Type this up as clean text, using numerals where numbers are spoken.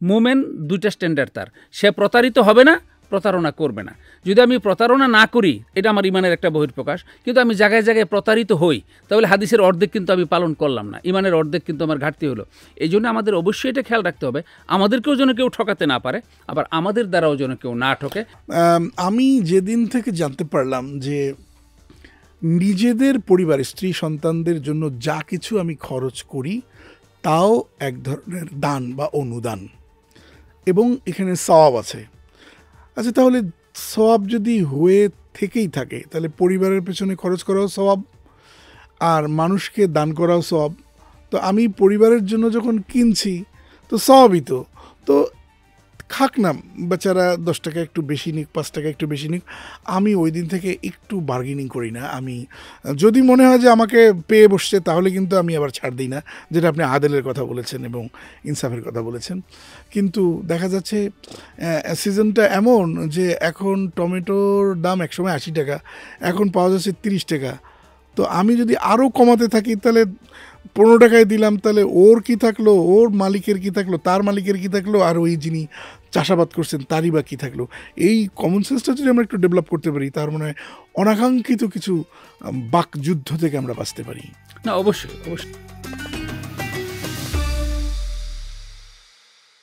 মোমেন দুইটা স্ট্যান্ডার্ড তার, সে প্রতারিত হবে না, প্রতারণা করবে না। যদি আমি প্রতারণা না করি, এটা আমার ইমানের একটা বহিঃপ্রকাশ, কিন্তু আমি জায়গায় জায়গায় প্রতারিত হই, তাহলে হাদিসের অর্ধেক কিন্তু আমি পালন করলাম না, ইমানের অর্ধেক কিন্তু আমার ঘাটতি হলো। এই জন্য আমাদের অবশ্যই এটা খেয়াল রাখতে হবে, আমাদেরকেও যেন কেউ ঠকাতে না পারে, আবার আমাদের দ্বারাও যেন কেউ না ঠকে। আমি যেদিন থেকে জানতে পারলাম যে নিজেদের পরিবারে স্ত্রী সন্তানদের জন্য যা কিছু আমি খরচ করি তাও এক ধরনের দান বা অনুদান, এবং এখানে সওয়াব আছে। আচ্ছা, তাহলে সওয়াব যদি হয়ে থেকেই থাকে, তাহলে পরিবারের পেছনে খরচ করাও সওয়াব, আর মানুষকে দান করাও সওয়াব। তো আমি পরিবারের জন্য যখন কিনছি তো সওয়াবই তো। তো খাক না বেচারা, 10 টাকা একটু বেশি নিক, 5 টাকা একটু বেশি নিক, আমি ওই দিন থেকে একটু বার্গেনিং করি না। আমি যদি মনে হয় যে আমাকে পেয়ে বসছে, তাহলে কিন্তু আমি আবার ছাড় দিই না, যেটা আপনি আদেলের কথা বলেছেন এবং ইনসাফের কথা বলেছেন। কিন্তু দেখা যাচ্ছে সিজনটা এমন যে এখন টমেটোর দাম একসময় 80 টাকা, এখন পাওয়া যাচ্ছে 30 টাকা। তো আমি যদি আরও কমাতে থাকি, তাহলে 15 টাকায় দিলাম, তাহলে ওর কি থাকলো, ওর মালিকের কি থাকলো, তার মালিকের কি থাকলো, আর ওই যিনি চাষাবাদ করছেন তারই বা কী থাকলো। এই কমন সেন্সটা যদি আমরা একটু ডেভেলপ করতে পারি, তার মানে অনাকাঙ্ক্ষিত কিছু বাকযুদ্ধ থেকে আমরা বাঁচতে পারি। না, অবশ্যই অবশ্যই।